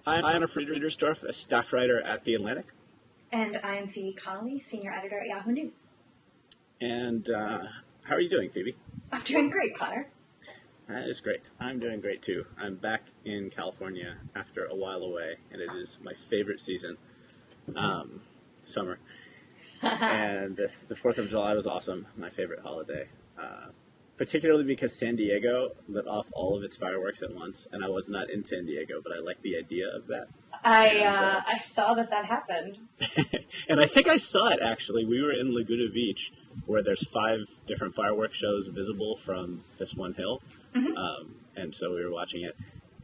I'm Conor Friedersdorf, a staff writer at The Atlantic. And I'm Phoebe Connelly, senior editor at Yahoo News. And how are you doing, Phoebe? I'm doing great, Conor. That is great. I'm doing great, too. I'm back in California after a while away, and it is my favorite season, summer. And the 4th of July was awesome, my favorite holiday. Particularly because San Diego lit off all of its fireworks at once, and I was not in San Diego, but I like the idea of that. I saw that happened. And I think I saw it, actually. We were in Laguna Beach, where there's 5 different fireworks shows visible from this one hill, and so we were watching it.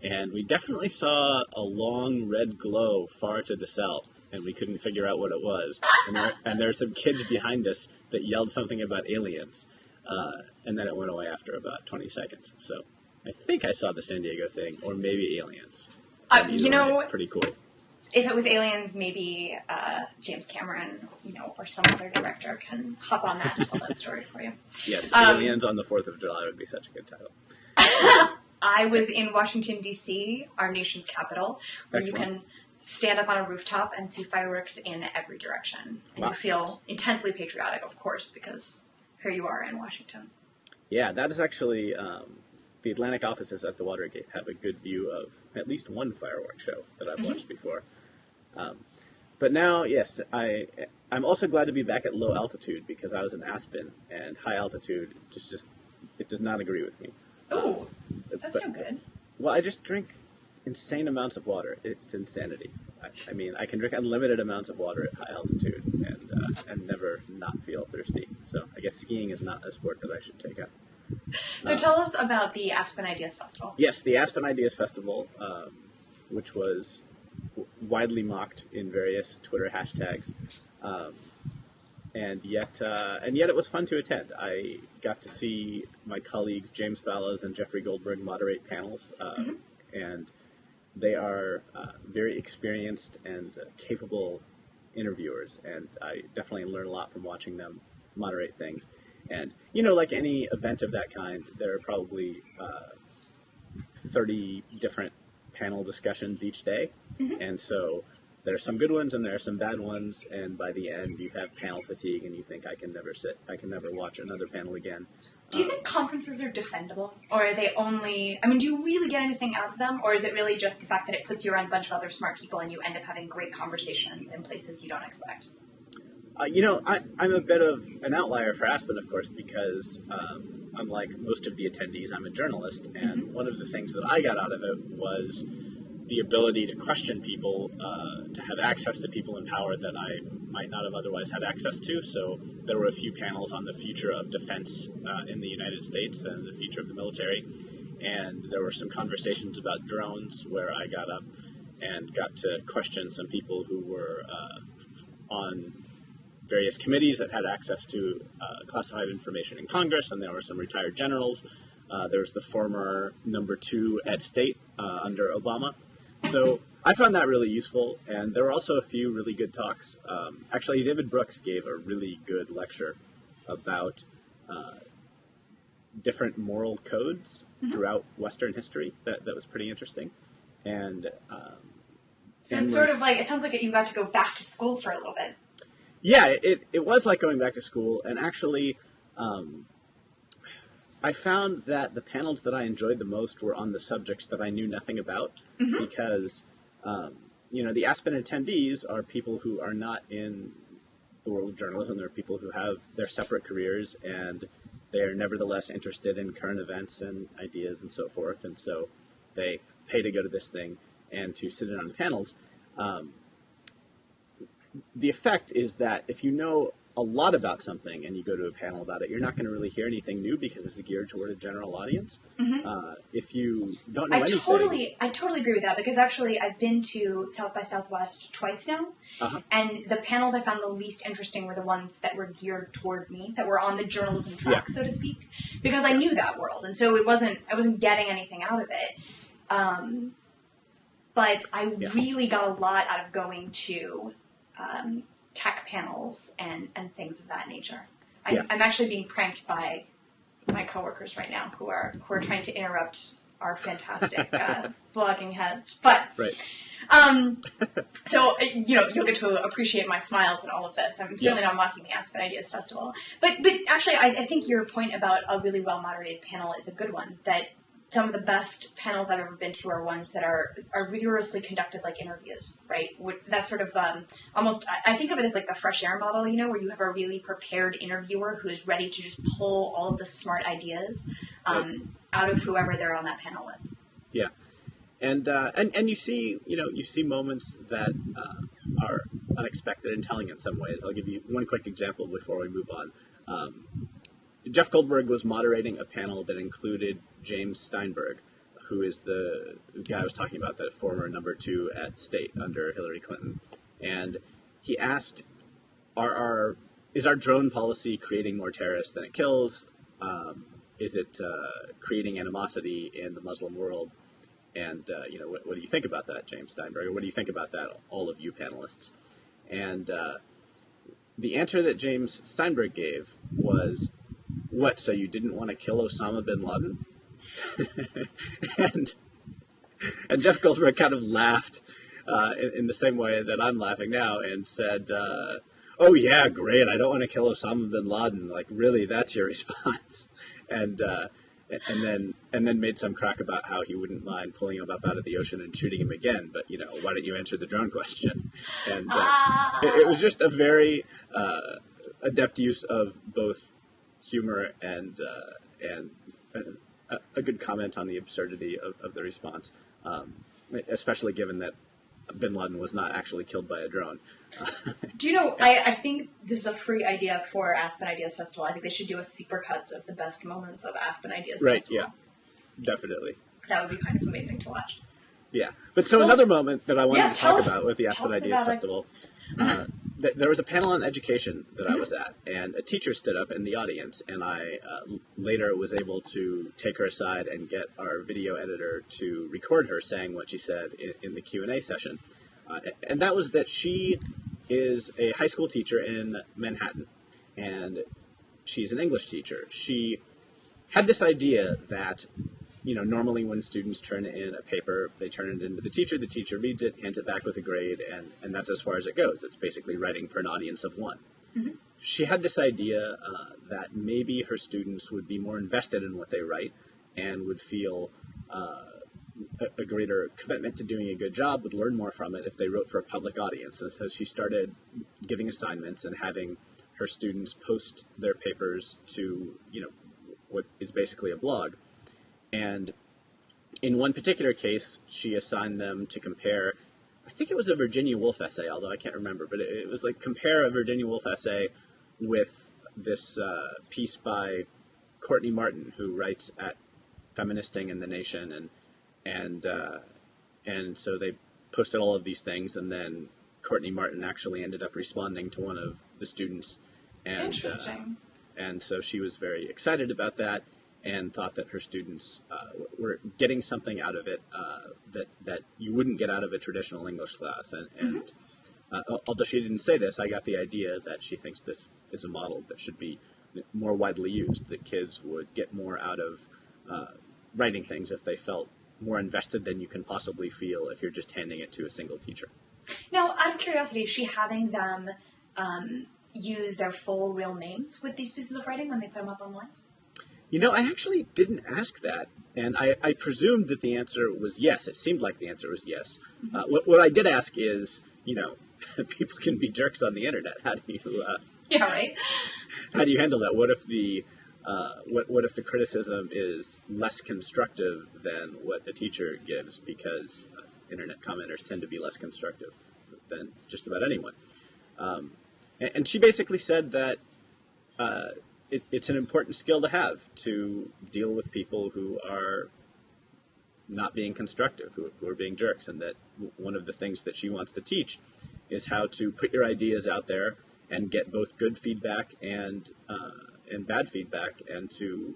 And we definitely saw a long red glow far to the south, and we couldn't figure out what it was. And there were some kids behind us that yelled something about aliens. And then it went away after about 20 seconds. So I think I saw the San Diego thing, or maybe aliens. Pretty cool. If it was aliens, maybe James Cameron, or some other director can hop on that and tell that story for you. Yes, aliens on the 4th of July would be such a good title. I was in Washington, D.C., our nation's capital, where Excellent. You can stand up on a rooftop and see fireworks in every direction. And You feel intensely patriotic, of course, because here you are in Washington. Yeah, that is actually, the Atlantic offices at the Watergate have a good view of at least one fireworks show that I've watched before. But now, yes, I'm also glad to be back at low altitude because I was in Aspen, and high altitude just it does not agree with me. Oh, that's no good. Well, I just drink insane amounts of water. It's insanity. I mean, I can drink unlimited amounts of water at high altitude and never not feel thirsty. So I guess skiing is not a sport that I should take up. So tell us about the Aspen Ideas Festival. Yes, the Aspen Ideas Festival, which was widely mocked in various Twitter hashtags, and yet it was fun to attend. I got to see my colleagues James Fallows and Jeffrey Goldberg moderate panels, and they are very experienced and capable interviewers, and I definitely learned a lot from watching them moderate things. And, like any event of that kind, there are probably 30 different panel discussions each day, and so there are some good ones and there are some bad ones, and by the end you have panel fatigue and you think, I can never watch another panel again. Do you think conferences are defendable? Or are they only... do you really get anything out of them? Or is it really just the fact that it puts you around a bunch of other smart people and you end up having great conversations in places you don't expect? I'm a bit of an outlier for Aspen, of course, because unlike most of the attendees, I'm a journalist. And one of the things that I got out of it was the ability to question people, to have access to people in power that I might not have otherwise had access to. So there were a few panels on the future of defense in the United States and the future of the military. And there were some conversations about drones where I got up and got to question some people who were on various committees that had access to classified information in Congress, and there were some retired generals. There was the former number 2 at state under Obama. So I found that really useful, and there were also a few really good talks. Actually, David Brooks gave a really good lecture about different moral codes throughout Western history. That was pretty interesting. And so it's sort of like, it sounds like you got to go back to school for a little bit. Yeah, it was like going back to school, and actually, I found that the panels that I enjoyed the most were on the subjects that I knew nothing about, because, the Aspen attendees are people who are not in the world of journalism. They're people who have their separate careers, and they are nevertheless interested in current events and ideas and so forth, and so they pay to go to this thing and to sit in on the panels. The effect is that if you know a lot about something and you go to a panel about it, you're not going to really hear anything new because it's geared toward a general audience. If you don't know anything... I totally agree with that, because actually I've been to South by Southwest twice now, and the panels I found the least interesting were the ones that were geared toward me, that were on the journalism track, so to speak, because I knew that world, and so I wasn't getting anything out of it. But I really got a lot out of going to tech panels and things of that nature. I'm actually being pranked by my coworkers right now who are trying to interrupt our fantastic blogging heads. But So, you'll get to appreciate my smiles and all of this. I'm certainly not mocking the Aspen Ideas Festival. But actually, I think your point about a really well-moderated panel is a good one, that some of the best panels I've ever been to are ones that are rigorously conducted like interviews, right? That's sort of almost, I think of it as like the fresh air model, where you have a really prepared interviewer who is ready to just pull all of the smart ideas out of whoever they're on that panel with. Yeah. And you see moments that are unexpected and telling in some ways. I'll give you one quick example before we move on. Jeff Goldberg was moderating a panel that included James Steinberg, who is the guy I was talking about, the former number 2 at state under Hillary Clinton. And he asked, is our drone policy creating more terrorists than it kills? Is it creating animosity in the Muslim world? And, what do you think about that, James Steinberg? Or what do you think about that, all of you panelists? And the answer that James Steinberg gave was, what, so you didn't want to kill Osama bin Laden? and Jeff Goldberg kind of laughed in the same way that I'm laughing now and said, oh, yeah, great, I don't want to kill Osama bin Laden. Like, really, that's your response? And then made some crack about how he wouldn't mind pulling him up out of the ocean and shooting him again, but, why don't you answer the drone question? And it was just a very adept use of both humor and a good comment on the absurdity of the response, especially given that bin Laden was not actually killed by a drone. Do you know, I think this is a free idea for Aspen Ideas Festival. I think they should do a supercuts of the best moments of Aspen Ideas Festival. Right, yeah, definitely. That would be kind of amazing to watch. Yeah, but another moment that I wanted to talk about with the Aspen Ideas Festival, there was a panel on education that I was at, and a teacher stood up in the audience, and I later was able to take her aside and get our video editor to record her saying what she said in the Q&A session. And that was that she is a high school teacher in Manhattan, and she's an English teacher. She had this idea that, normally when students turn in a paper, they turn it into the teacher reads it, hands it back with a grade, and that's as far as it goes. It's basically writing for an audience of one. Mm-hmm. She had this idea that maybe her students would be more invested in what they write and would feel a greater commitment to doing a good job, would learn more from it if they wrote for a public audience. And so she started giving assignments and having her students post their papers to, what is basically a blog. And in one particular case, she assigned them to compare, I think it was a Virginia Woolf essay, although I can't remember, but it was like compare a Virginia Woolf essay with this piece by Courtney Martin, who writes at Feministing in the Nation, and so they posted all of these things, and then Courtney Martin actually ended up responding to one of the students, and interesting. And so she was very excited about that, and thought that her students were getting something out of it that you wouldn't get out of a traditional English class. And although she didn't say this, I got the idea that she thinks this is a model that should be more widely used, that kids would get more out of writing things if they felt more invested than you can possibly feel if you're just handing it to a single teacher. Now, out of curiosity, is she having them use their full real names with these pieces of writing when they put them up online? I actually didn't ask that, and I presumed that the answer was yes. It seemed like the answer was yes. Mm-hmm. What I did ask is, people can be jerks on the internet. How do you... yeah, right. How do you handle that? What if what if the criticism is less constructive than what a teacher gives, because internet commenters tend to be less constructive than just about anyone? And she basically said that it's an important skill to have, to deal with people who are not being constructive, who are being jerks, and that one of the things that she wants to teach is how to put your ideas out there and get both good feedback and bad feedback, and to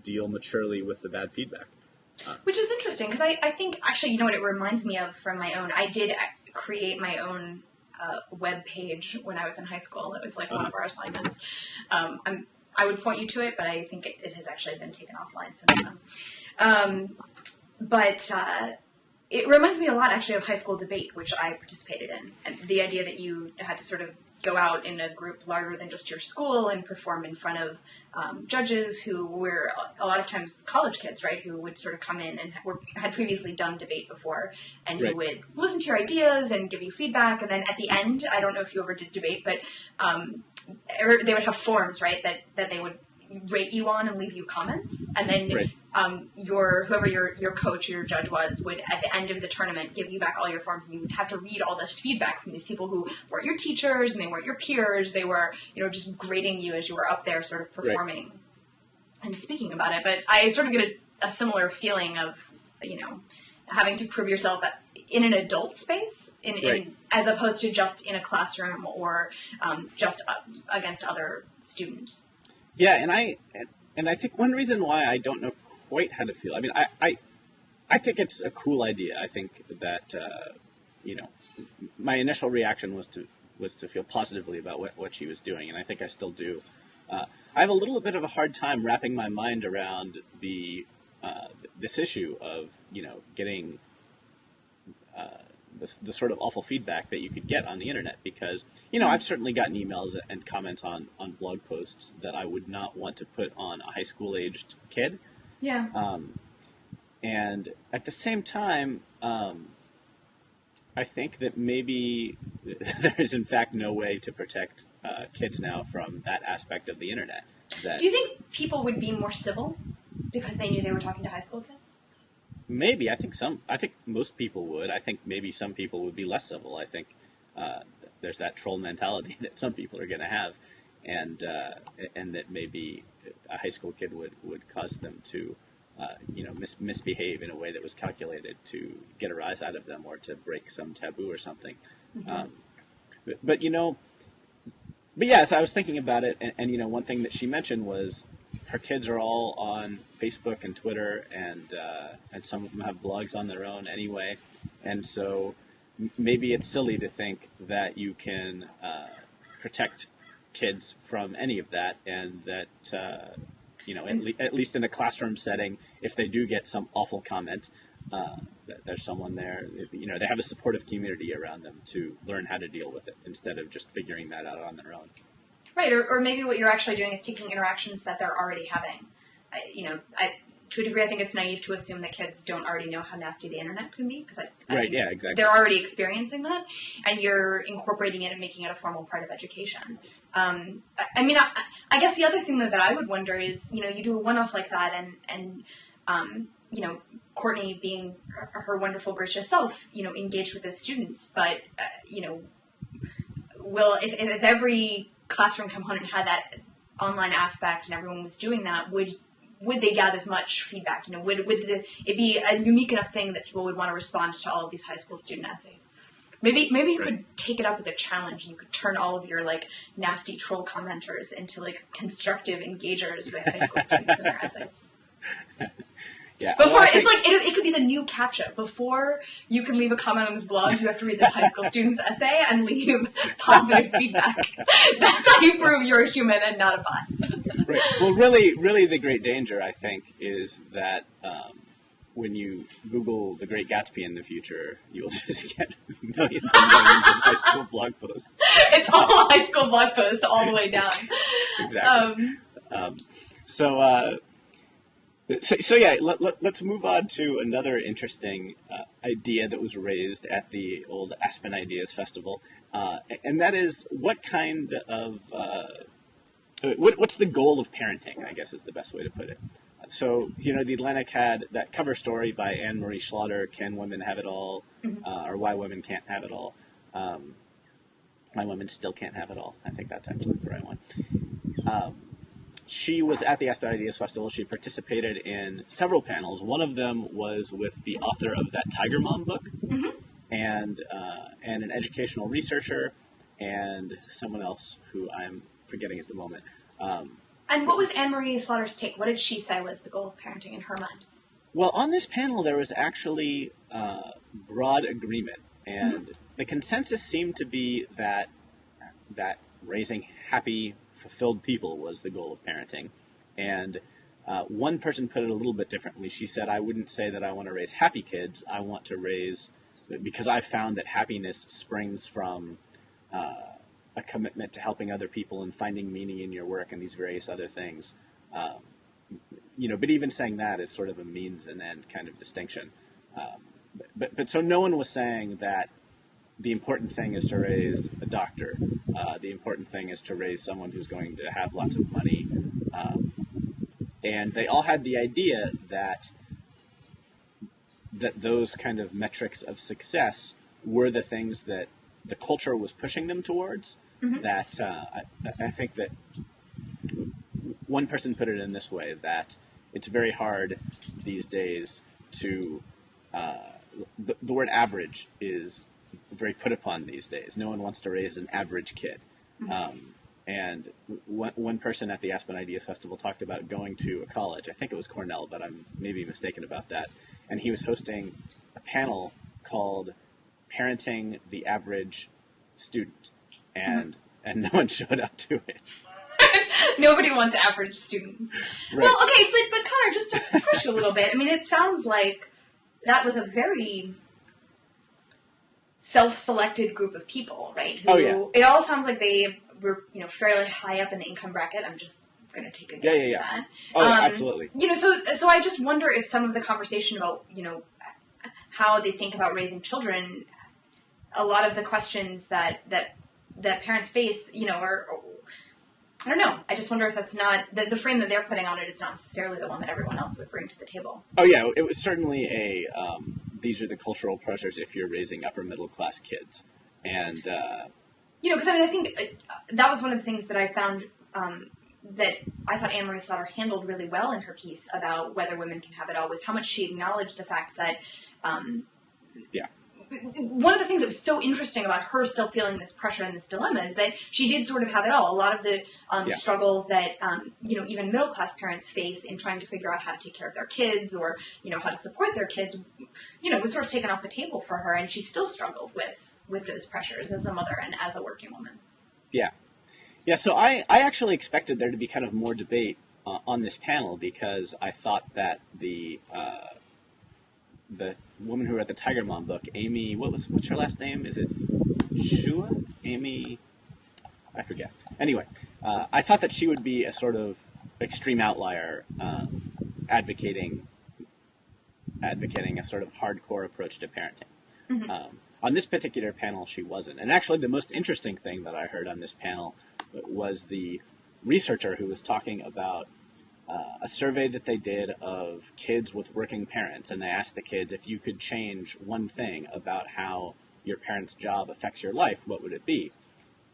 deal maturely with the bad feedback. Which is interesting, because I think, actually, what it reminds me of from my own, I did create my own web page when I was in high school. It was like one of our assignments. I would point you to it, but I think it has actually been taken offline since then. But it reminds me a lot, actually, of high school debate, which I participated in. And the idea that you had to sort of go out in a group larger than just your school and perform in front of judges who were a lot of times college kids, right, who would sort of come in and had previously done debate before, and who would listen to your ideas and give you feedback. And then at the end, I don't know if you ever did debate, but they would have forms, right, that they would rate you on and leave you comments, and then whoever your coach or your judge was would at the end of the tournament give you back all your forms, and you would have to read all this feedback from these people who weren't your teachers and they weren't your peers. They were, just grading you as you were up there sort of performing and speaking about it. But I sort of get a similar feeling of having to prove yourself in an adult space in as opposed to just in a classroom or just against other students. Yeah, and I think one reason why I don't know quite how to feel. I mean, I think it's a cool idea. I think that my initial reaction was to feel positively about what she was doing, and I think I still do. I have a little bit of a hard time wrapping my mind around this issue of getting the sort of awful feedback that you could get on the internet, because I've certainly gotten emails and comments on blog posts that I would not want to put on a high school aged kid. Yeah. And at the same time, I think that maybe there is in fact no way to protect kids now from that aspect of the internet. Do you think people would be more civil because they knew they were talking to high school kids? Maybe. I think most people would. I think maybe some people would be less civil. I think there's that troll mentality that some people are going to have, and that maybe a high school kid would cause them to misbehave in a way that was calculated to get a rise out of them or to break some taboo or something. Mm-hmm. But yes, I was thinking about it, and one thing that she mentioned was her kids are all on Facebook and Twitter, and some of them have blogs on their own anyway. And so maybe it's silly to think that you can protect kids from any of that, and that, at least in a classroom setting, if they do get some awful comment, that there's someone there, they have a supportive community around them to learn how to deal with it instead of just figuring that out on their own. Right, or maybe what you're actually doing is taking interactions that they're already having. To a degree, I think it's naive to assume that kids don't already know how nasty the internet can be, because I think exactly. They're already experiencing that, and you're incorporating it and making it a formal part of education. I guess the other thing that I would wonder is, you do a one-off like that, and Courtney, being her wonderful, gracious self, engaged with those students, but if every classroom component had that online aspect and everyone was doing that, would they get as much feedback? Would it be a unique enough thing that people would want to respond to all of these high school student essays? Maybe you could take it up as a challenge, and you could turn all of your nasty troll commenters into constructive engagers with high school students in their essays. Yeah. It could be the new CAPTCHA. Before you can leave a comment on this blog, you have to read this high school student's essay and leave positive feedback. That's how you prove you're a human and not a bot. Right. Well, really the great danger, I think, is that when you Google The Great Gatsby in the future, you'll just get millions and millions of high school blog posts. It's all high school blog posts all the way down. Exactly. So yeah, let's move on to another interesting idea that was raised at the old Aspen Ideas Festival, and that is what kind of what's the goal of parenting, I guess is the best way to put it. So the Atlantic had that cover story by Anne Marie Slaughter, "Can Women Have It All?" Or "Why Women Can't Have It All." Why Women Still Can't Have It All. I think that's actually the right one. She was at the Aspen Ideas Festival. She participated in several panels. One of them was with the author of that Tiger Mom book, and an educational researcher, and someone else who I'm forgetting at the moment. And what was Anne-Marie Slaughter's take? What did she say was the goal of parenting in her mind? Well, on this panel, there was actually broad agreement, and the consensus seemed to be that raising happy, fulfilled people was the goal of parenting, and One person put it a little bit differently. She said, I wouldn't say that I want to raise happy kids. I want to raise, because I've found that happiness springs from a commitment to helping other people and finding meaning in your work and these various other things. But even saying that is sort of a means and end kind of distinction. But so no one was saying that the important thing is to raise a doctor. The important thing is to raise someone who's going to have lots of money. And they all had the idea that those kind of metrics of success were the things that the culture was pushing them towards. Mm-hmm. That I think that one person put it in this way, that it's very hard these days to the word average is very put upon these days. No one wants to raise an average kid. Mm-hmm. And one person at the Aspen Ideas Festival talked about going to a college. I think it was Cornell, but I'm maybe mistaken about that. And he was hosting a panel called Parenting the Average Student. And no one showed up to it. Nobody wants average students. Right. Well, okay, but Connor, just to push you a little bit, I mean, it sounds like that was a very self-selected group of people, right? Who, It all sounds like they were, fairly high up in the income bracket. I'm just going to take a guess at that. Oh, absolutely. So I just wonder if some of the conversation about, how they think about raising children, a lot of the questions that parents face, are, I don't know. I just wonder if that's not, the frame that they're putting on it, it's not necessarily the one that everyone else would bring to the table. Oh, yeah. It was certainly these are the cultural pressures if you're raising upper middle class kids. And, because I think that was one of the things that I found that I thought Anne Marie Slaughter handled really well in her piece about whether women can have it all, was how much she acknowledged the fact that, one of the things that was so interesting about her still feeling this pressure and this dilemma is that she did sort of have it all. A lot of the struggles that, even middle-class parents face in trying to figure out how to take care of their kids or, how to support their kids, was sort of taken off the table for her. And she still struggled with those pressures as a mother and as a working woman. Yeah. Yeah, so I actually expected there to be kind of more debate on this panel because I thought that the woman who wrote the Tiger Mom book, Amy, what's her last name? Is it Shua? Amy, I forget. Anyway, I thought that she would be a sort of extreme outlier, advocating a sort of hardcore approach to parenting. Mm-hmm. On this particular panel, she wasn't. And actually, the most interesting thing that I heard on this panel was the researcher who was talking about a survey that they did of kids with working parents, and they asked the kids, if you could change one thing about how your parents' job affects your life, what would it be?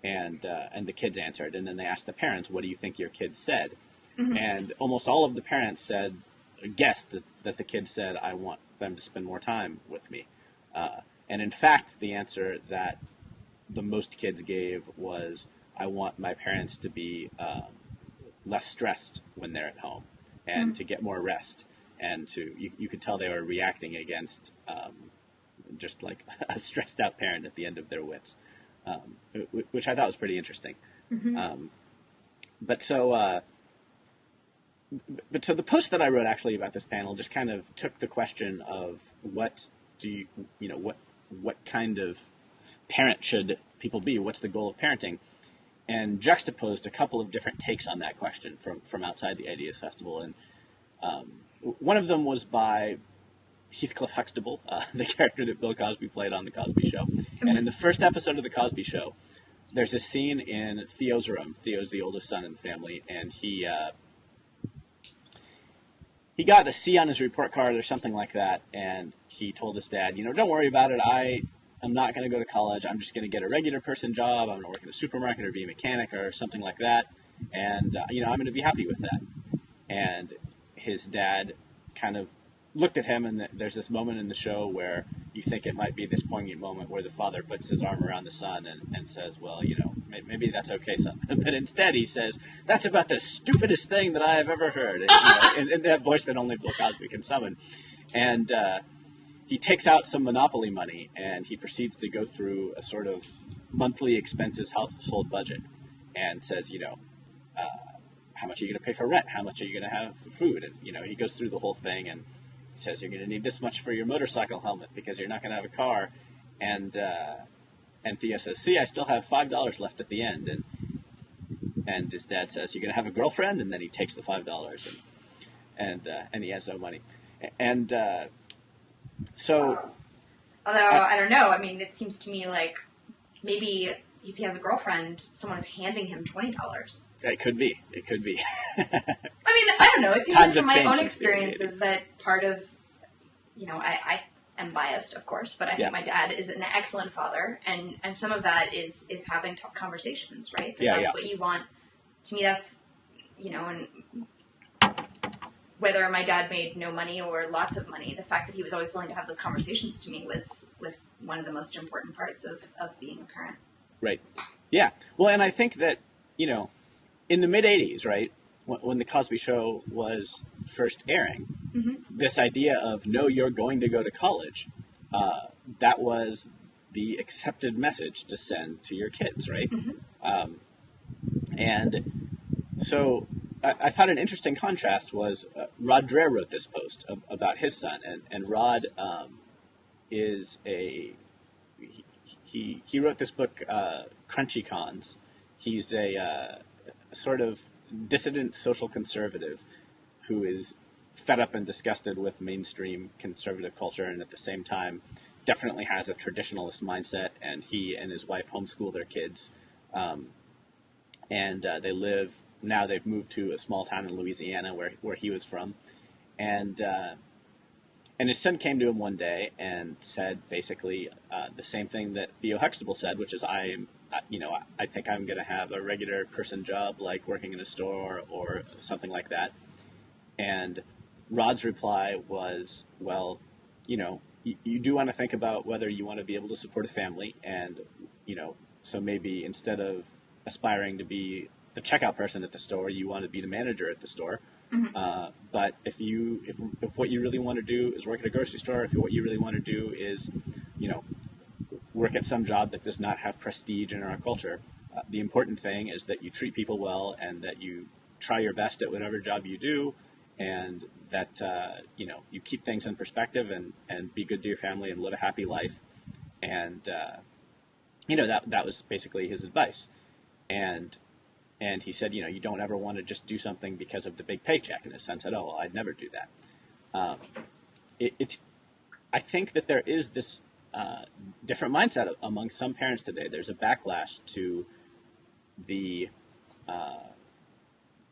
And the kids answered, and then they asked the parents, what do you think your kids said? Mm-hmm. And almost all of the parents guessed that the kids said, I want them to spend more time with me. And in fact, the answer that the most kids gave was, I want my parents to be less stressed when they're at home and to get more rest. And you could tell they were reacting against just like a stressed out parent at the end of their wits, which I thought was pretty interesting. Mm-hmm. But so the post that I wrote actually about this panel just kind of took the question of what kind of parent should people be? What's the goal of parenting? And juxtaposed a couple of different takes on that question from outside the Ideas Festival. And one of them was by Heathcliff Huxtable, the character that Bill Cosby played on The Cosby Show. And in the first episode of The Cosby Show, there's a scene in Theo's room. Theo's the oldest son in the family, and he got a C on his report card or something like that, and he told his dad, don't worry about it, I'm not going to go to college. I'm just going to get a regular person job. I'm going to work in a supermarket or be a mechanic or something like that. And, I'm going to be happy with that. And his dad kind of looked at him, and there's this moment in the show where you think it might be this poignant moment where the father puts his arm around the son and says, well, maybe that's okay, son. But instead he says, that's about the stupidest thing that I have ever heard. In that voice that only Bill Cosby can summon. And he takes out some Monopoly money, and he proceeds to go through a sort of monthly expenses household budget and says, how much are you going to pay for rent? How much are you going to have for food? And, he goes through the whole thing and says you're going to need this much for your motorcycle helmet because you're not going to have a car. And Theo says, see, I still have $5 left at the end. And his dad says, you're going to have a girlfriend? And then he takes the $5 and he has no money. And so... Although, I don't know. I mean, it seems to me like maybe if he has a girlfriend, someone is handing him $20. It could be. I mean, I don't know. It seems like from my own experiences that part of, I am biased, of course, but I think my dad is an excellent father, and some of that is having tough conversations, right? That's what you want. To me, that's, and whether my dad made no money or lots of money, the fact that he was always willing to have those conversations to me was one of the most important parts of being a parent. Right. Yeah. Well, and I think that, in the mid-'80s, right, when the Cosby Show was first airing, this idea of, no, you're going to go to college, that was the accepted message to send to your kids, right? And so I thought an interesting contrast was Rod Dreher wrote this post about his son, and Rod is he wrote this book, Crunchy Cons. He's a sort of dissident social conservative who is fed up and disgusted with mainstream conservative culture, and at the same time definitely has a traditionalist mindset, and he and his wife homeschool their kids. And they've moved to a small town in Louisiana where he was from. And his son came to him one day and said basically the same thing that Theo Huxtable said, which is, I think I'm going to have a regular person job, like working in a store or something like that. And Rod's reply was, well, you do want to think about whether you want to be able to support a family. And, so maybe instead of aspiring to be the checkout person at the store, you want to be the manager at the store. But if what you really want to do is work at a grocery store, if what you really want to do is, work at some job that does not have prestige in our culture, the important thing is that you treat people well and that you try your best at whatever job you do, and that, you keep things in perspective and be good to your family and live a happy life. And, that was basically his advice. And he said, you don't ever want to just do something because of the big paycheck. In a sense, said, oh, well, I'd never do that. I think that there is this different mindset among some parents today. There's a backlash to the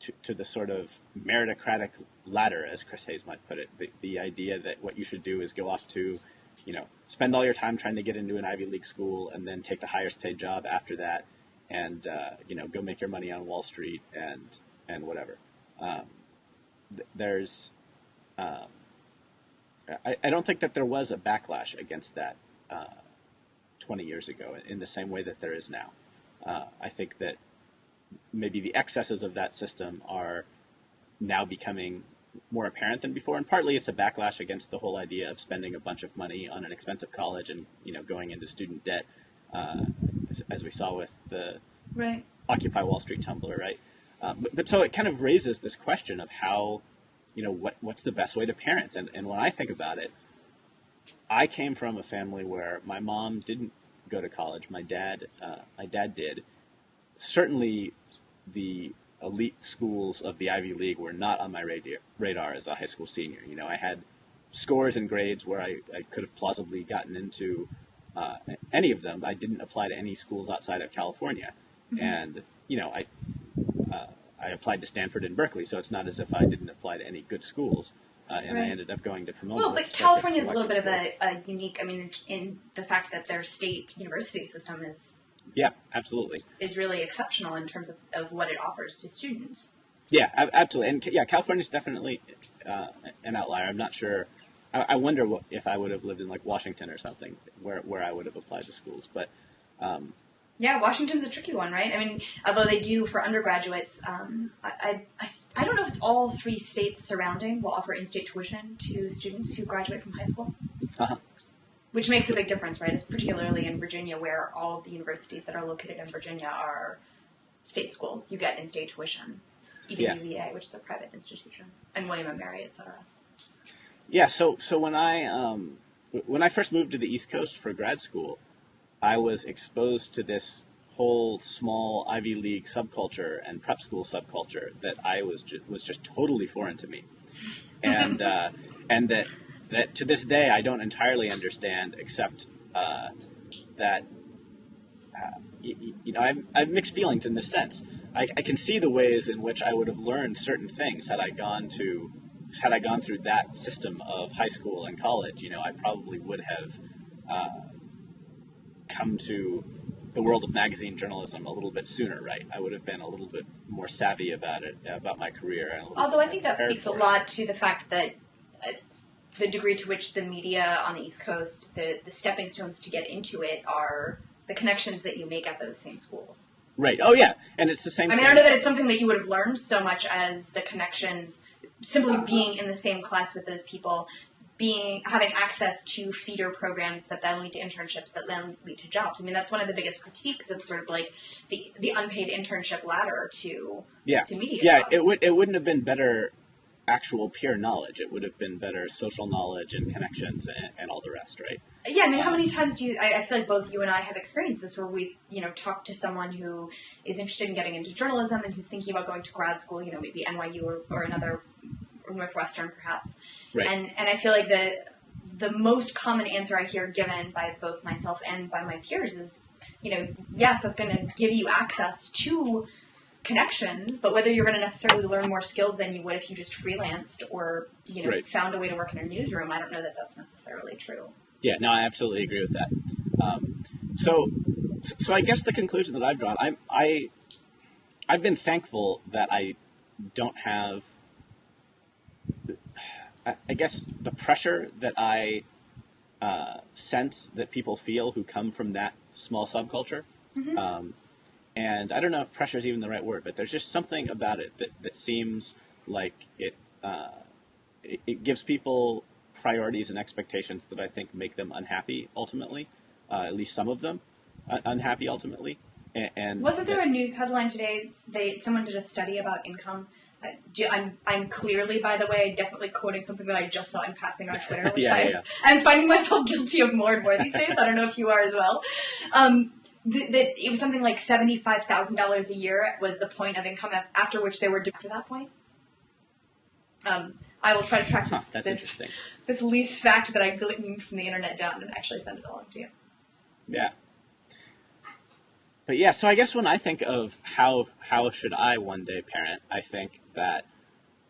to the sort of meritocratic ladder, as Chris Hayes might put it. The idea that what you should do is go off to, spend all your time trying to get into an Ivy League school and then take the highest paid job after that. And, go make your money on Wall Street and whatever. I don't think that there was a backlash against that 20 years ago in the same way that there is now. I think that maybe the excesses of that system are now becoming more apparent than before, and partly it's a backlash against the whole idea of spending a bunch of money on an expensive college and, going into student debt. As we saw with the Occupy Wall Street Tumblr, right? But so it kind of raises this question of how, what's the best way to parent? And when I think about it, I came from a family where my mom didn't go to college. My dad did. Certainly, the elite schools of the Ivy League were not on my radar as a high school senior. I had scores and grades where I could have plausibly gotten into any of them. I didn't apply to any schools outside of California. And, I applied to Stanford and Berkeley, so it's not as if I didn't apply to any good schools. And I ended up going to Pomona. Well, but California is a little bit of a unique, in the fact that their state university system is... Yeah, absolutely. ...is really exceptional in terms of what it offers to students. Yeah, absolutely. And, California is definitely an outlier. I'm not sure... I wonder if I would have lived in, like, Washington or something, where I would have applied to schools. But... yeah, Washington's a tricky one, right? Although they do for undergraduates, I don't know if it's all 3 states surrounding will offer in-state tuition to students who graduate from high school. Which makes a big difference, right? It's particularly in Virginia, where all of the universities that are located in Virginia are state schools. You get in-state tuition. even UVA, which is a private institution, and William & Mary, etc. Yeah, so when I first moved to the East Coast for grad school, I was exposed to this whole small Ivy League subculture and prep school subculture that I was just totally foreign to me, and that to this day I don't entirely understand, except that I have mixed feelings in this sense. I can see the ways in which I would have learned certain things had I gone through that system of high school and college. I probably would have come to the world of magazine journalism a little bit sooner, right? I would have been a little bit more savvy about it, about my career. Although I think that speaks a lot to the fact that the degree to which the media on the East Coast, the stepping stones to get into it are the connections that you make at those same schools. Right. Oh, yeah. And it's the same thing. I know that it's something that you would have learned so much as the connections, simply being in the same class with those people, having access to feeder programs that then lead to internships that then lead to jobs. I mean, that's one of the biggest critiques of sort of like the unpaid internship ladder to media jobs. It wouldn't have been better actual pure knowledge. It would have been better social knowledge and connections and all the rest, right? Yeah, I mean, how many times I feel like both you and I have experienced this where we've, talked to someone who is interested in getting into journalism and who's thinking about going to grad school, maybe NYU or another, or Northwestern perhaps. Right. And I feel like the most common answer I hear given by both myself and by my peers is, yes, that's going to give you access to connections, but whether you're going to necessarily learn more skills than you would if you just freelanced or, right. found a way to work in a newsroom, I don't know that that's necessarily true. Yeah, no, I absolutely agree with that. So I guess the conclusion that I've drawn, I've been thankful that I don't have, I guess, the pressure that I sense that people feel who come from that small subculture. Mm-hmm. And I don't know if pressure is even the right word, but there's just something about it that seems like it gives people priorities and expectations that I think make them unhappy ultimately, at least some of them unhappy ultimately. And wasn't there a news headline today? Someone did a study about income. I'm clearly, by the way, definitely quoting something that I just saw in passing on Twitter, which I'm finding myself guilty of more and more these days. I don't know if you are as well. That it was something like $75,000 a year was the point of income after which they were due to that point. I will try to track this least fact that I gleaned from the internet down and actually send it along to you. Yeah. But yeah, so I guess when I think of how should I one day parent, I think that,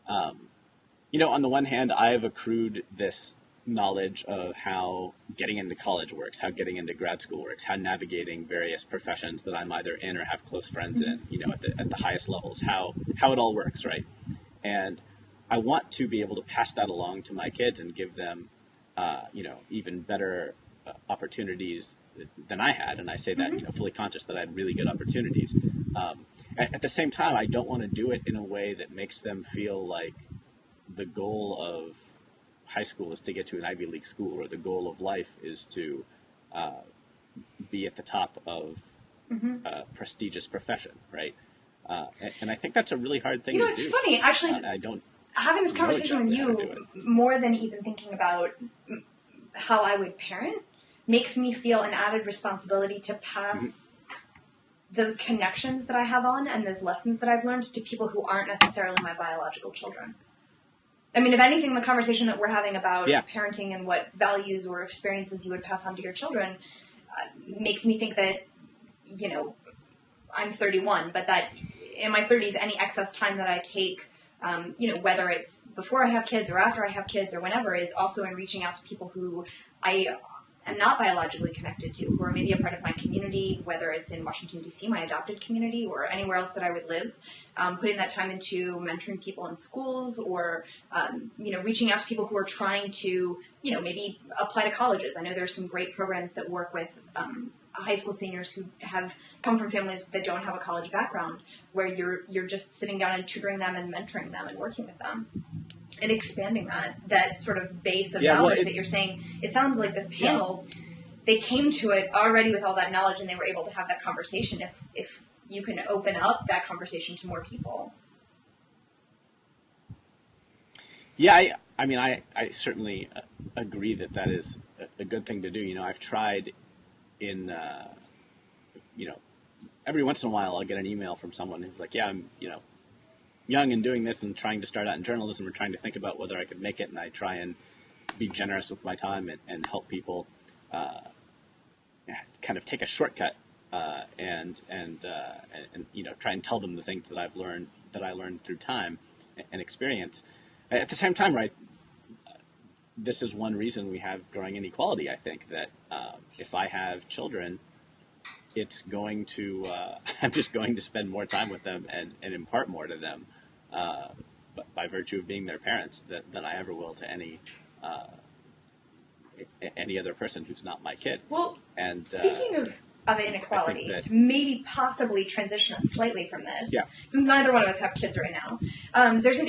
on the one hand, I've accrued this knowledge of how getting into college works, how getting into grad school works, how navigating various professions that I'm either in or have close friends in, at the highest levels, how it all works, right? And I want to be able to pass that along to my kids and give them, even better opportunities than I had. And I say that, fully conscious that I had really good opportunities. At the same time, I don't want to do it in a way that makes them feel like the goal of high school is to get to an Ivy League school, or the goal of life is to be at the top of a prestigious profession, right? And I think that's a really hard thing to do. It's funny, actually. I don't having this conversation with you, more than even thinking about how I would parent, makes me feel an added responsibility to pass those connections that I have on and those lessons that I've learned to people who aren't necessarily my biological children. I mean, if anything, the conversation that we're having about parenting and what values or experiences you would pass on to your children makes me think that, I'm 31, but that in my 30s, any excess time that I take, whether it's before I have kids or after I have kids or whenever, is also in reaching out to people who I am not biologically connected to, who are maybe a part of my community, whether it's in Washington, D.C., my adopted community, or anywhere else that I would live, putting that time into mentoring people in schools or, reaching out to people who are trying to, maybe apply to colleges. I know there's some great programs that work with high school seniors who have come from families that don't have a college background, where you're just sitting down and tutoring them and mentoring them and working with them. And expanding that sort of base of knowledge that you're saying. It sounds like this panel, they came to it already with all that knowledge and they were able to have that conversation if you can open up that conversation to more people. Yeah, I mean, I certainly agree that that is a good thing to do. You know, I've tried in, you know, every once in a while I'll get an email from someone who's like, yeah, I'm, you know, young and doing this and trying to start out in journalism or trying to think about whether I could make it. And I try and be generous with my time and help people kind of take a shortcut and you know, try and tell them the things that I learned through time and experience. At the same time, right, this is one reason we have growing inequality, I think, that if I have children, it's going to, I'm just going to spend more time with them and impart more to them by virtue of being their parents than I ever will to any other person who's not my kid. Well, and speaking of inequality, to maybe possibly transition us slightly from this, yeah. since neither one of us have kids right now, there's an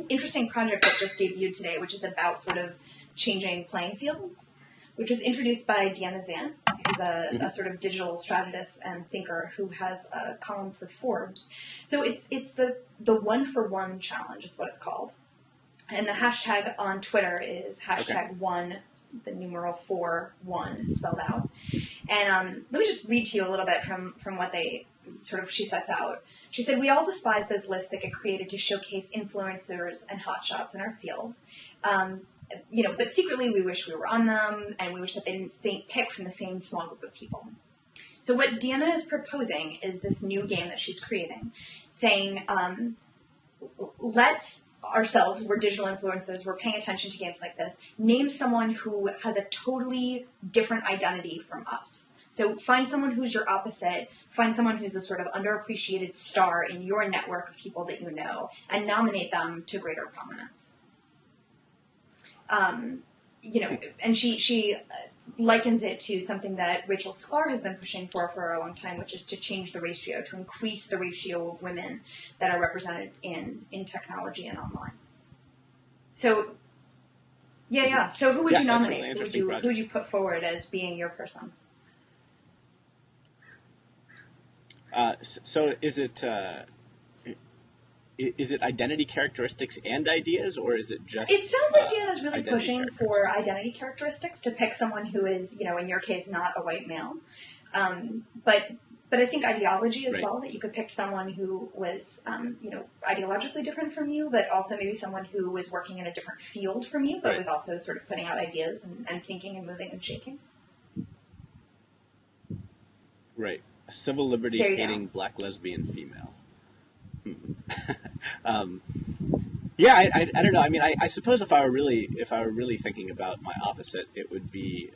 interesting project that just debuted today, which is about sort of changing playing fields, which was introduced by Deanna Zan, who's a sort of digital strategist and thinker who has a column for Forbes. So it's the 1-for-1 challenge is what it's called. And the hashtag on Twitter is hashtag 1, the numeral 4-1 spelled out. And let me just read to you a little bit from what she sets out. She said, "We all despise those lists that get created to showcase influencers and hotshots in our field. You know, but secretly we wish we were on them, and we wish that they didn't pick from the same small group of people." So what Deanna is proposing is this new game that she's creating, saying, let's ourselves, we're digital influencers, we're paying attention to games like this, name someone who has a totally different identity from us. So find someone who's your opposite, find someone who's a sort of underappreciated star in your network of people that you know, and nominate them to greater prominence. You know, and she likens it to something that Rachel Sklar has been pushing for a long time, which is to change the ratio, to increase the ratio of women that are represented in technology and online. So, yeah. So who would you nominate? Who would you put forward as being your person? So is it identity characteristics and ideas, or is it just... It sounds like Deanna's really pushing for identity characteristics to pick someone who is, you know, in your case, not a white male. But I think ideology as well, that you could pick someone who was, you know, ideologically different from you, but also maybe someone who was working in a different field from you, but was also sort of putting out ideas and thinking and moving and shaking. Right. A civil liberties hating black lesbian female. Yeah, I don't know. I mean, I suppose if I were really thinking about my opposite, it would be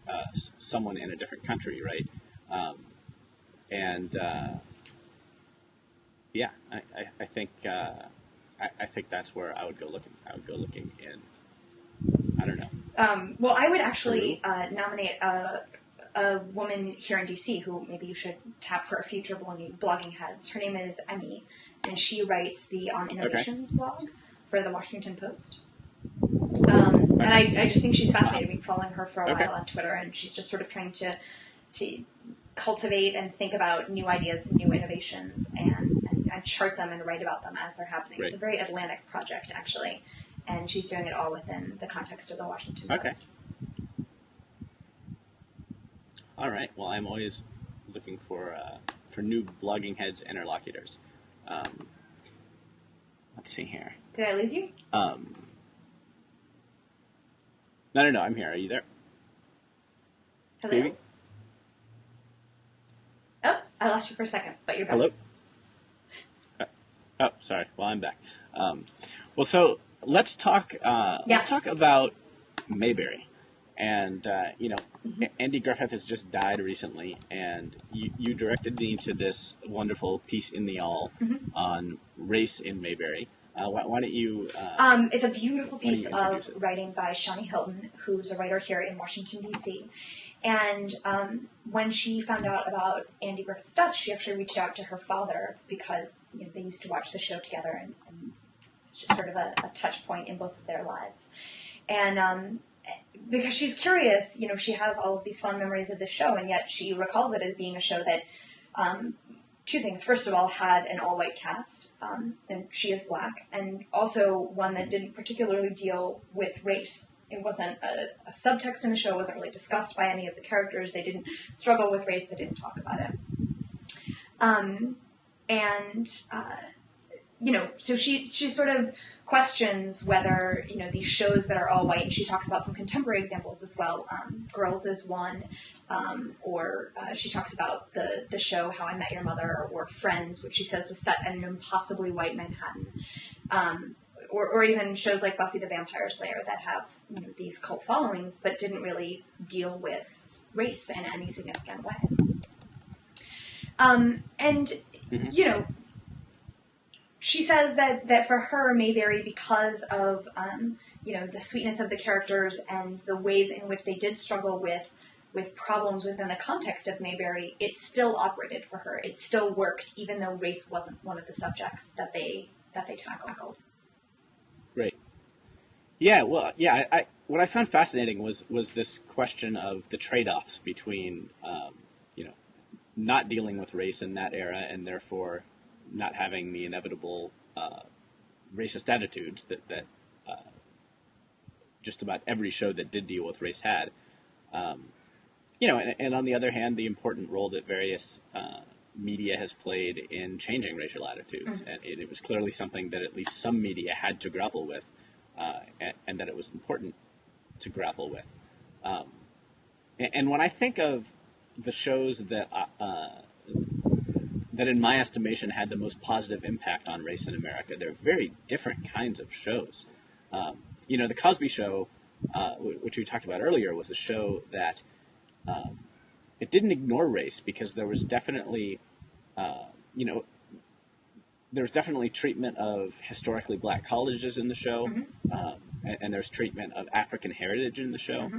someone in a different country, right? Yeah, I think that's where I would go looking. I would go looking in. I don't know. Well, I would actually nominate a woman here in DC who maybe you should tap for a future blogging heads. Her name is Emmy, and she writes the On Innovations blog for the Washington Post. And I just think she's fascinating. I've been following her for a while on Twitter, and she's just sort of trying to cultivate and think about new ideas and new innovations and chart them and write about them as they're happening. Right. It's a very Atlantic project, actually, and she's doing it all within the context of the Washington Post. All right. Well, I'm always looking for new blogging heads interlocutors. Let's see here. Did I lose you? No, I'm here. Are you there? Hello? Phoebe? Oh, I lost you for a second, but you're back. Hello? Oh, sorry. Well, I'm back. Well, so let's talk. Let's talk about Mayberry. And, you know, Andy Griffith has just died recently, and you directed me to this wonderful piece in the All on race in Mayberry. Why don't you... it's a beautiful piece of writing by Shani Hilton, who's a writer here in Washington, D.C. And when she found out about Andy Griffith's death, she actually reached out to her father because they used to watch the show together, and it's just sort of a touch point in both of their lives. And... because she's curious, she has all of these fond memories of the show, and yet she recalls it as being a show that, two things. First of all, had an all-white cast, and she is black, and also one that didn't particularly deal with race. It wasn't a subtext in the show, wasn't really discussed by any of the characters. They didn't struggle with race, they didn't talk about it. So she sort of questions whether, these shows that are all white, and she talks about some contemporary examples as well. Girls is one, or she talks about the show How I Met Your Mother, or Friends, which she says was set in an impossibly white Manhattan. Or even shows like Buffy the Vampire Slayer that have these cult followings, but didn't really deal with race in any significant way. She says that for her, Mayberry, because of, the sweetness of the characters and the ways in which they did struggle with problems within the context of Mayberry, it still operated for her. It still worked, even though race wasn't one of the subjects that they tackled. Right. Yeah, well, yeah, what I found fascinating was this question of the trade-offs between, not dealing with race in that era and therefore not having the inevitable racist attitudes that just about every show that did deal with race had. And on the other hand, the important role that various media has played in changing racial attitudes. Mm-hmm. And it was clearly something that at least some media had to grapple with, and that it was important to grapple with. And when I think of the shows that in my estimation had the most positive impact on race in America, they're very different kinds of shows. The Cosby Show, which we talked about earlier, was a show that it didn't ignore race because there was definitely, treatment of historically black colleges in the show, mm-hmm. And there's treatment of African heritage in the show,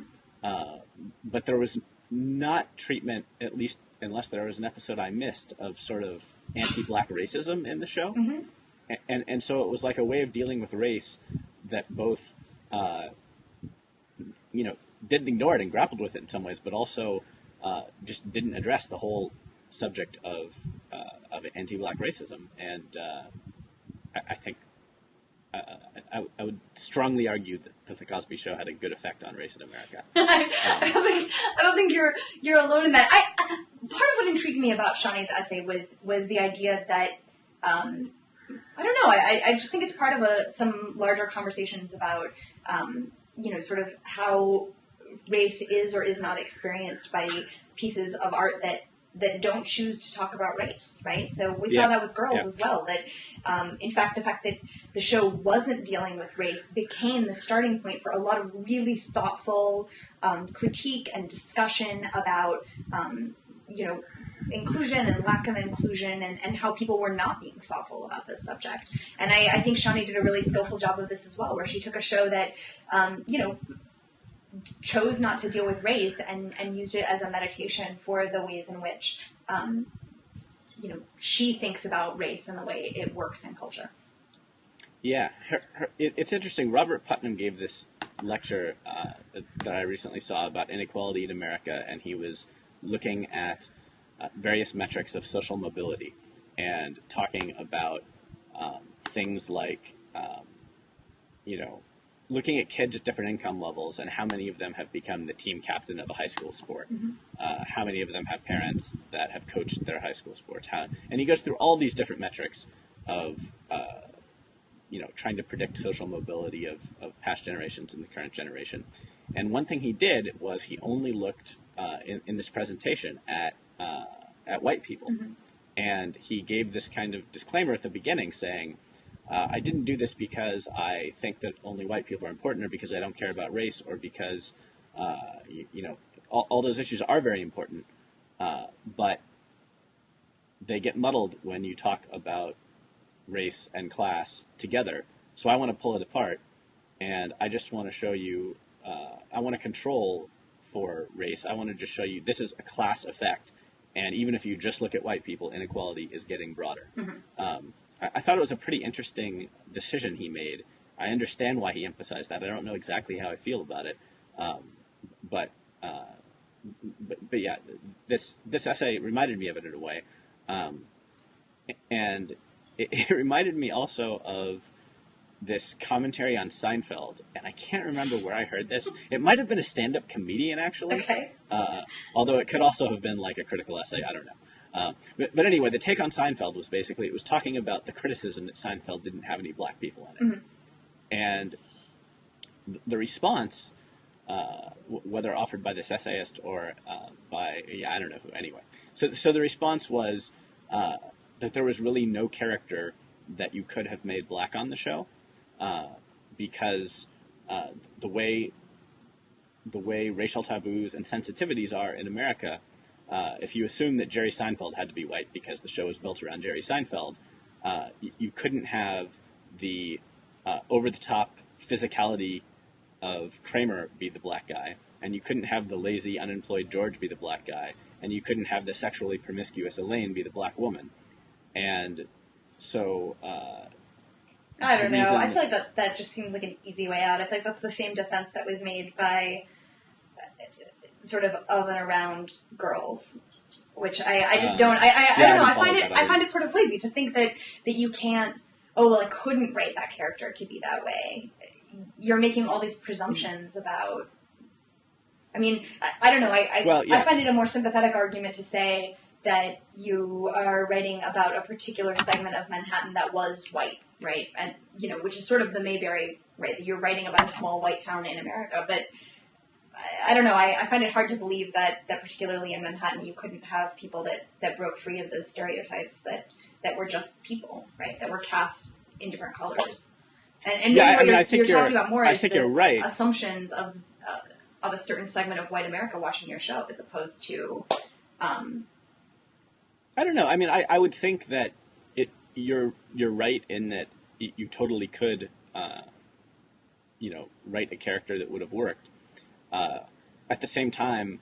mm-hmm. But there was not treatment, at least unless there was an episode I missed, of sort of anti-black racism in the show, mm-hmm. and so it was like a way of dealing with race that both, didn't ignore it and grappled with it in some ways, but also just didn't address the whole subject of anti-black racism. And I think I would strongly argue that the Cosby Show had a good effect on race in America. I don't think you're alone in that. Part of what intrigued me about Shawnee's essay was the idea that I don't know. I just think it's part of some larger conversations about sort of how race is or is not experienced by pieces of art that don't choose to talk about race, right? So we saw that with Girls as well, that in fact the fact that the show wasn't dealing with race became the starting point for a lot of really thoughtful critique and discussion about inclusion and lack of inclusion and how people were not being thoughtful about this subject. And I think Shawnee did a really skillful job of this as well, where she took a show that chose not to deal with race and used it as a meditation for the ways in which, she thinks about race and the way it works in culture. Yeah, it's interesting. Robert Putnam gave this lecture that I recently saw about inequality in America, and he was looking at various metrics of social mobility and talking about things like, looking at kids at different income levels and how many of them have become the team captain of a high school sport, mm-hmm. How many of them have parents that have coached their high school sports, and he goes through all these different metrics of, trying to predict social mobility of past generations and the current generation. And one thing he did was he only looked in this presentation at white people, mm-hmm. and he gave this kind of disclaimer at the beginning saying, I didn't do this because I think that only white people are important, or because I don't care about race, or because, all those issues are very important, but they get muddled when you talk about race and class together. So I want to pull it apart, and I just want to show you, I want to control for race. I want to just show you this is a class effect, and even if you just look at white people, inequality is getting broader. Mm-hmm. I thought it was a pretty interesting decision he made. I understand why he emphasized that. I don't know exactly how I feel about it, but yeah, this essay reminded me of it in a way. And it reminded me also of this commentary on Seinfeld, and I can't remember where I heard this. It might have been a stand-up comedian, actually. Okay. Although it could also have been like a critical essay. I don't know. But anyway, the take on Seinfeld was basically, it was talking about the criticism that Seinfeld didn't have any black people in it. Mm-hmm. And the response, whether offered by this essayist or by, I don't know who, anyway. So the response was that there was really no character that you could have made black on the show. Because the way racial taboos and sensitivities are in America, if you assume that Jerry Seinfeld had to be white because the show was built around Jerry Seinfeld, you couldn't have the over-the-top physicality of Kramer be the black guy, and you couldn't have the lazy, unemployed George be the black guy, and you couldn't have the sexually promiscuous Elaine be the black woman. And so... I don't know. I feel like that just seems like an easy way out. I feel like that's the same defense that was made by sort of and around girls, which I just don't. I don't know. I find it sort of lazy to think that you can't. Oh well, I couldn't write that character to be that way. You're making all these presumptions about. I mean, I don't know. I find it a more sympathetic argument to say that you are writing about a particular segment of Manhattan that was white. Right, and which is sort of the Mayberry, right? You're writing about a small white town in America, but I don't know. I find it hard to believe that particularly in Manhattan, you couldn't have people that broke free of those stereotypes that were just people, right? That were cast in different colors. And I think you're talking about more is the right. Assumptions of a certain segment of white America watching your show, as opposed to. I don't know. I mean, I would think that. You're right in that you totally could, write a character that would have worked. At the same time,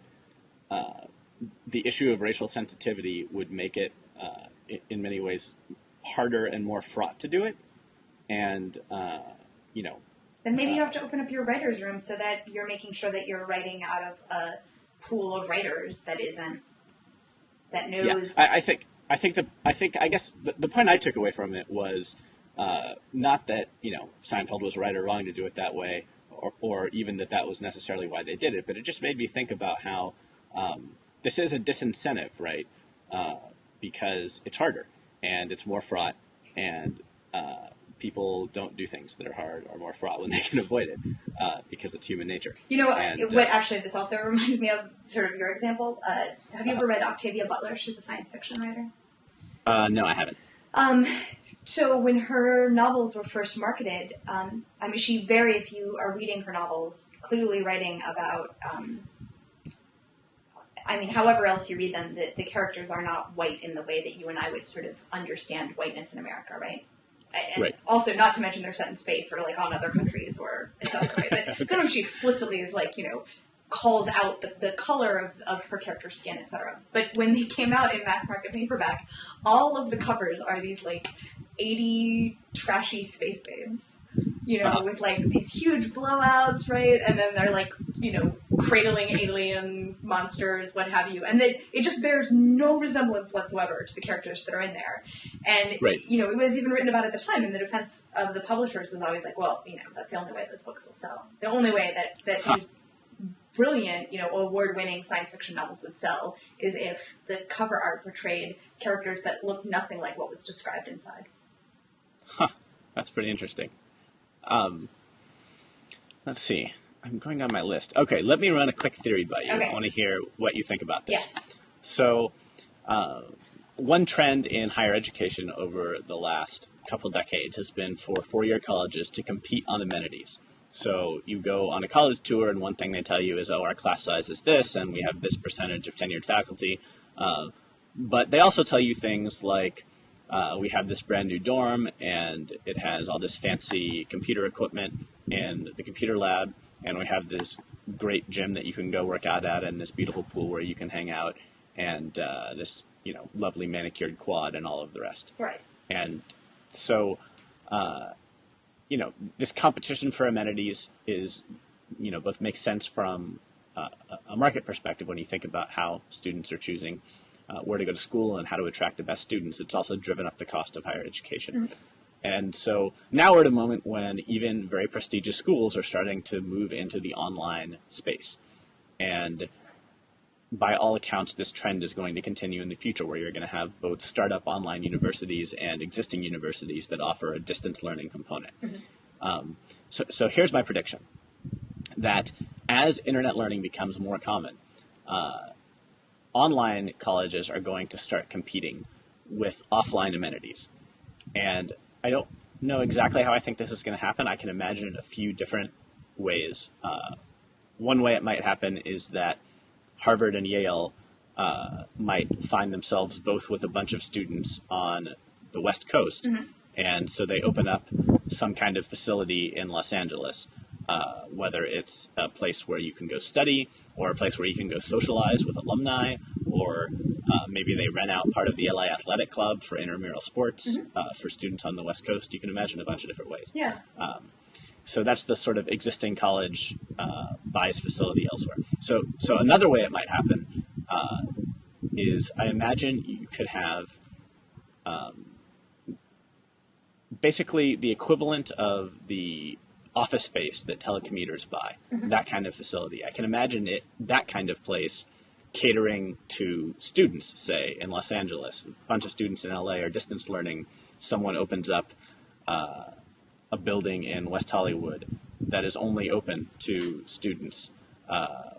the issue of racial sensitivity would make it, in many ways, harder and more fraught to do it. And, Then maybe you have to open up your writer's room so that you're making sure that you're writing out of a pool of writers that knows... Yeah, I guess the point I took away from it was not that, Seinfeld was right or wrong to do it that way, or even that was necessarily why they did it, but it just made me think about how this is a disincentive, right? Because it's harder, and it's more fraught, and people don't do things that are hard or more fraught when they can avoid it, because it's human nature. Actually, this also reminds me of sort of your example. Have you ever read Octavia Butler? She's a science fiction writer. No, I haven't. So when her novels were first marketed, if you are reading her novels, clearly writing about, however else you read them, the characters are not white in the way that you and I would sort of understand whiteness in America, right? And right. Also, not to mention they're set in space or like on other countries or etc. Right? But sometimes she explicitly is like, calls out the color of her character's skin, etc. But when they came out in mass market paperback, all of the covers are these like 80 trashy space babes, with like these huge blowouts, right? And then they're like, cradling alien monsters, what have you. And it just bears no resemblance whatsoever to the characters that are in there. And, right. It was even written about at the time, and the defense of the publishers was always like, well, that's the only way those books will sell. The only way that these brilliant, award-winning science fiction novels would sell is if the cover art portrayed characters that looked nothing like what was described inside. Huh. That's pretty interesting. Let's see. I'm going down my list. Okay, let me run a quick theory by you. Okay. I want to hear what you think about this. Yes. So, one trend in higher education over the last couple decades has been for four-year colleges to compete on amenities. So you go on a college tour, and one thing they tell you is, our class size is this, and we have this percentage of tenured faculty. But they also tell you things like, we have this brand new dorm, and it has all this fancy computer equipment in the computer lab, and we have this great gym that you can go work out at, and this beautiful pool where you can hang out, and this lovely manicured quad and all of the rest. Right. And so, this competition for amenities is, both makes sense from a market perspective when you think about how students are choosing where to go to school and how to attract the best students, it's also driven up the cost of higher education. Mm-hmm. And so now we're at a moment when even very prestigious schools are starting to move into the online space. And by all accounts, this trend is going to continue in the future, where you're going to have both startup online universities and existing universities that offer a distance learning component. Mm-hmm. So here's my prediction, that as internet learning becomes more common, online colleges are going to start competing with offline amenities. And I don't know exactly how I think this is going to happen. I can imagine it a few different ways. One way it might happen is that Harvard and Yale might find themselves both with a bunch of students on the West Coast. Mm-hmm. And so they open up some kind of facility in Los Angeles, whether it's a place where you can go study, or a place where you can go socialize with alumni, or maybe they rent out part of the LA Athletic Club for intramural sports. Mm-hmm. For students on the West Coast. You can imagine a bunch of different ways. Yeah. So that's the sort of existing college buys facility elsewhere. So another way it might happen is, I imagine you could have basically the equivalent of the office space that telecommuters buy, mm-hmm. that kind of facility. I can imagine that kind of place catering to students, say, in Los Angeles. A bunch of students in LA are distance learning. Someone opens up a building in West Hollywood that is only open to students,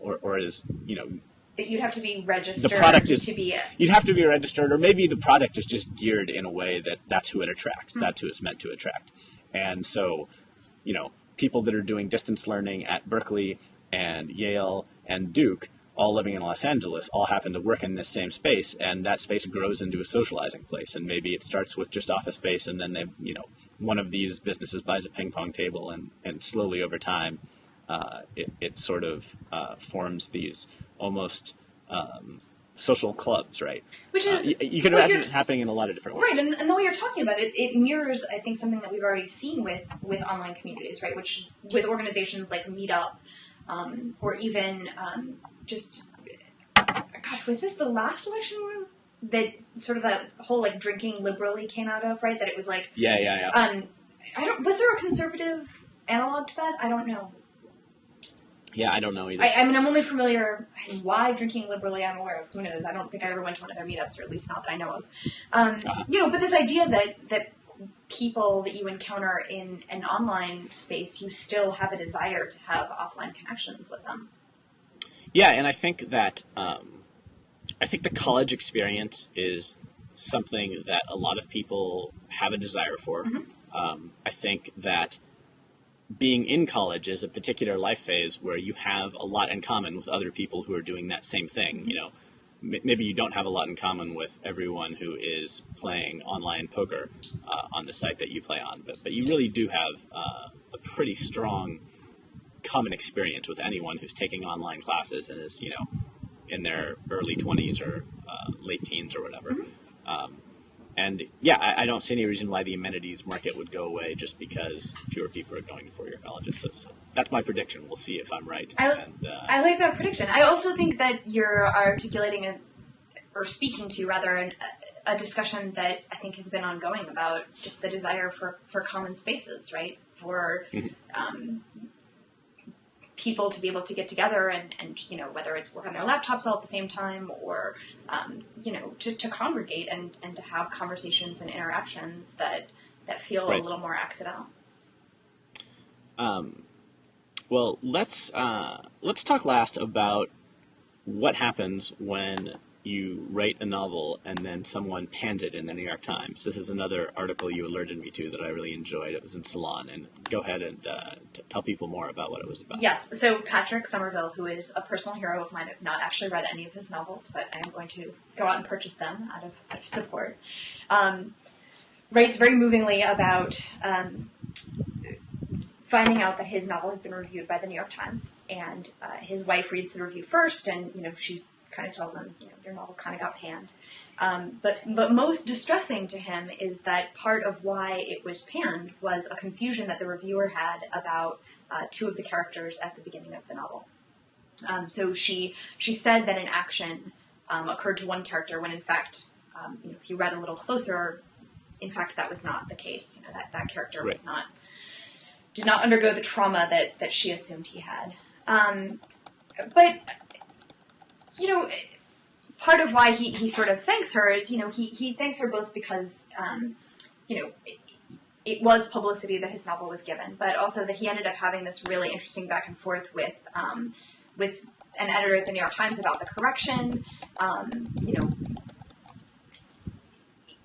or is, you'd have to be registered. The product is to be. You'd have to be registered, or maybe the product is just geared in a way that's who it attracts. Mm-hmm. That's who it's meant to attract. And so, people that are doing distance learning at Berkeley and Yale and Duke, all living in Los Angeles, all happen to work in this same space, and that space grows into a socializing place. And maybe it starts with just office space, and then one of these businesses buys a ping pong table, and slowly over time, it sort of forms these almost social clubs, right? Which is you can imagine it happening in a lot of different ways. Right, and the way you're talking about it, it mirrors, I think, something that we've already seen with online communities, right? Which is with organizations like Meetup, or even was this the last election that sort of that whole drinking liberally came out of, right? That it was like yeah. Was there a conservative analog to that? I don't know. Yeah, I don't know either. I mean, I'm only familiar, why drinking liberally I'm aware of. Who knows? I don't think I ever went to one of their meetups, or at least not that I know of. But this idea that people that you encounter in an online space, you still have a desire to have offline connections with them. Yeah, and I think that the college experience is something that a lot of people have a desire for. Mm-hmm. I think that being in college is a particular life phase where you have a lot in common with other people who are doing that same thing. Maybe you don't have a lot in common with everyone who is playing online poker on the site that you play on, but you really do have a pretty strong common experience with anyone who's taking online classes and is, in their early 20s or late teens or whatever. Mm-hmm. I don't see any reason why the amenities market would go away just because fewer people are going to four-year colleges. So that's my prediction. We'll see if I'm right. I like that prediction. I also think that you're articulating speaking to a discussion that I think has been ongoing about just the desire for common spaces, right? For mm-hmm. People to be able to get together and whether it's work on their laptops all at the same time or, to congregate and to have conversations and interactions that feel right. A little more accidental. Well, let's talk last about what happens when you write a novel and then someone pans it in the New York Times. This is another article you alerted me to that I really enjoyed. It was in Salon. And go ahead and tell people more about what it was about. Yes. So Patrick Somerville, who is a personal hero of mine, I've not actually read any of his novels, but I am going to go out and purchase them out of support, writes very movingly about finding out that his novel has been reviewed by the New York Times. And his wife reads the review first, and, she kind of tells him, your novel kind of got panned. But most distressing to him is that part of why it was panned was a confusion that the reviewer had about two of the characters at the beginning of the novel. So she said that in action, occurred to one character when in fact, if you read a little closer, in fact that was not the case. That character right. did not undergo the trauma that she assumed he had. But part of why he sort of thanks her is, he thanks her both because, it was publicity that his novel was given, but also that he ended up having this really interesting back and forth with an editor at the New York Times about the correction,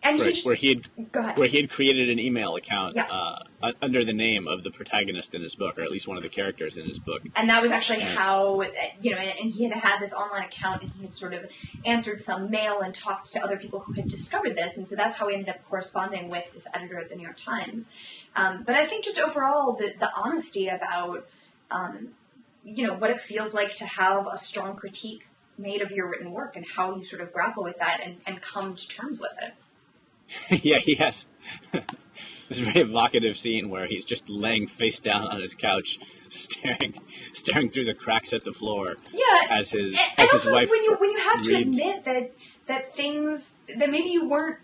and right, where he had created an email account yes. Under the name of the protagonist in his book, or at least one of the characters in his book. And that was actually how, and he had this online account, and he had sort of answered some mail and talked to other people who had discovered this, and so that's how we ended up corresponding with this editor at the New York Times. But I think just overall, the honesty about, what it feels like to have a strong critique made of your written work, and how you sort of grapple with that and come to terms with it. Yeah, he has this very evocative scene where he's just laying face down on his couch, staring through the cracks at the floor. Yeah, as his also, wife when you have to reads. admit that things that maybe you weren't.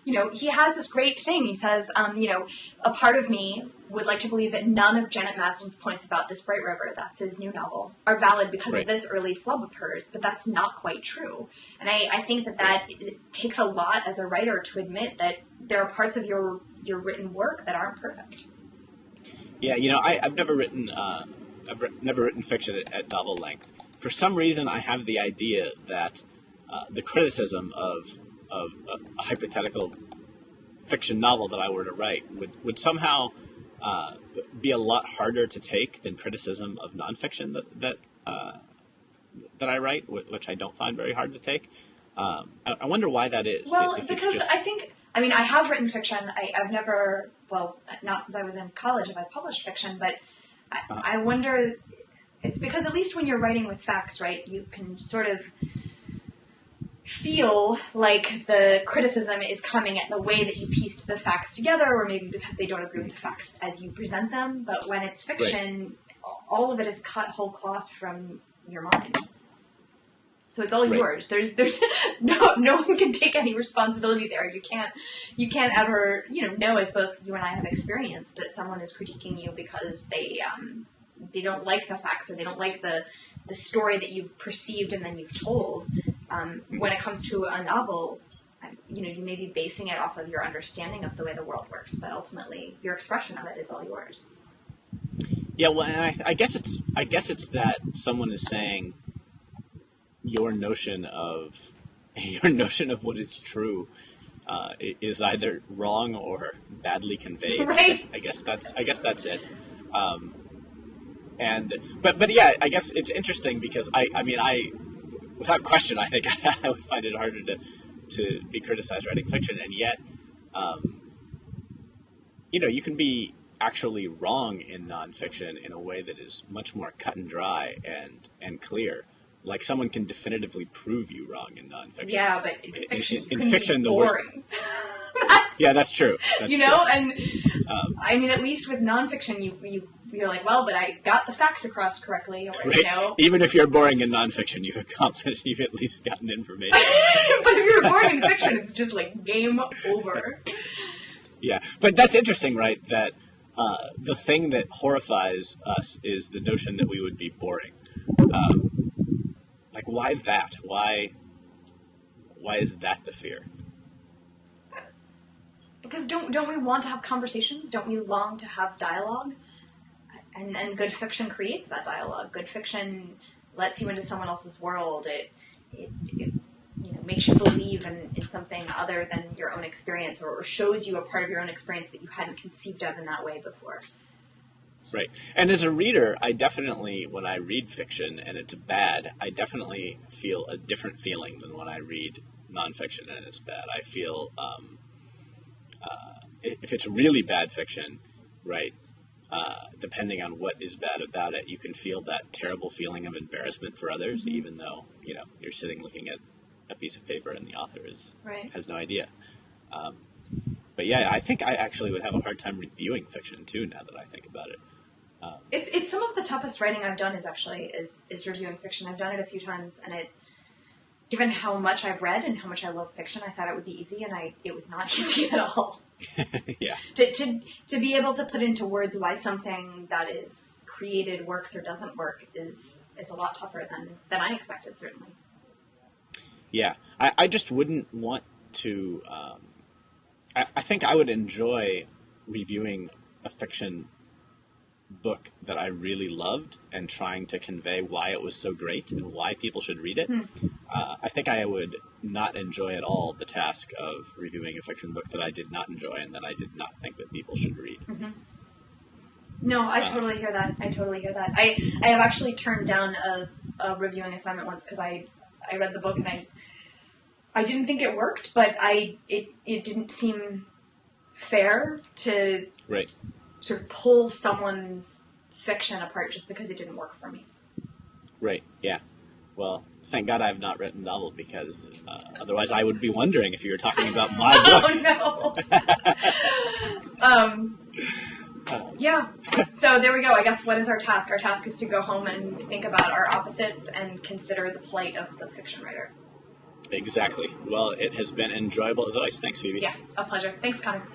He has this great thing. He says, a part of me would like to believe that none of Janet Masden's points about This Bright River, that's his new novel, are valid because right. of this early flub of hers, but that's not quite true. And I think that it takes a lot as a writer to admit that there are parts of your written work that aren't perfect. Yeah, I've never written fiction at novel length. For some reason, I have the idea that the criticism of a hypothetical fiction novel that I were to write would somehow be a lot harder to take than criticism of nonfiction that I write, which I don't find very hard to take. I wonder why that is. Well, because I have written fiction. I've never, not since I was in college have I published fiction, but I wonder, it's because at least when you're writing with facts, right, you can sort of feel like the criticism is coming at the way that you pieced the facts together, or maybe because they don't agree with the facts as you present them. But when it's fiction, all of it is cut whole cloth from your mind. So it's all yours. There's no one can take any responsibility there. You can't ever know, as both you and I have experienced, that someone is critiquing you because they don't like the facts, or they don't like the story that you've perceived and then you've told. When it comes to a novel, you may be basing it off of your understanding of the way the world works, but ultimately your expression of it is all yours. Yeah, well, and I guess it's that someone is saying your notion of what is true is either wrong or badly conveyed. Right. I guess that's it. But yeah, I guess it's interesting because I without question, I think I would find it harder to be criticized writing fiction, and yet, you can be actually wrong in nonfiction in a way that is much more cut and dry and clear. Like someone can definitively prove you wrong in nonfiction. Yeah, but in fiction, the worst. Yeah, that's true. That's true. And at least with nonfiction, you're like, well, but I got the facts across correctly, or right. Even if you're boring in nonfiction, you've accomplished. You've at least gotten information. But if you're boring in fiction, it's just like game over. Yeah, but that's interesting, right? That the thing that horrifies us is the notion that we would be boring. Like, why that? Why is that the fear? Because don't we want to have conversations? Don't we long to have dialogue? And good fiction creates that dialogue. Good fiction lets you into someone else's world. It makes you believe in something other than your own experience, or shows you a part of your own experience that you hadn't conceived of in that way before. Right. And as a reader, I definitely, when I read fiction and it's bad, I definitely feel a different feeling than when I read nonfiction and it's bad. I feel, if it's really bad fiction, right, depending on what is bad about it, you can feel that terrible feeling of embarrassment for others, mm-hmm. even though, you're sitting looking at a piece of paper and the author has no idea. But yeah, I think I actually would have a hard time reviewing fiction too, now that I think about it. It's some of the toughest writing I've done is reviewing fiction. I've done it a few times, and it given how much I've read and how much I love fiction, I thought it would be easy, and it was not easy at all. Yeah. To be able to put into words why something that is created works or doesn't work is a lot tougher than I expected, certainly. Yeah. I just wouldn't want to... I think I would enjoy reviewing a fiction book that I really loved and trying to convey why it was so great and why people should read it. I think I would not enjoy at all the task of reviewing a fiction book that I did not enjoy and that I did not think that people should read. Mm-hmm. No, I totally hear that. I have actually turned down a reviewing assignment once because I read the book and I didn't think it worked, but it didn't seem fair to sort of pull someone's fiction apart just because it didn't work for me. Right, yeah. Well, thank God I have not written a novel because otherwise I would be wondering if you were talking about my book. Oh, no. Yeah. So there we go. I guess what is our task? Our task is to go home and think about our opposites and consider the plight of the fiction writer. Exactly. Well, it has been enjoyable as always. Thanks, Phoebe. Yeah, a pleasure. Thanks, Connor.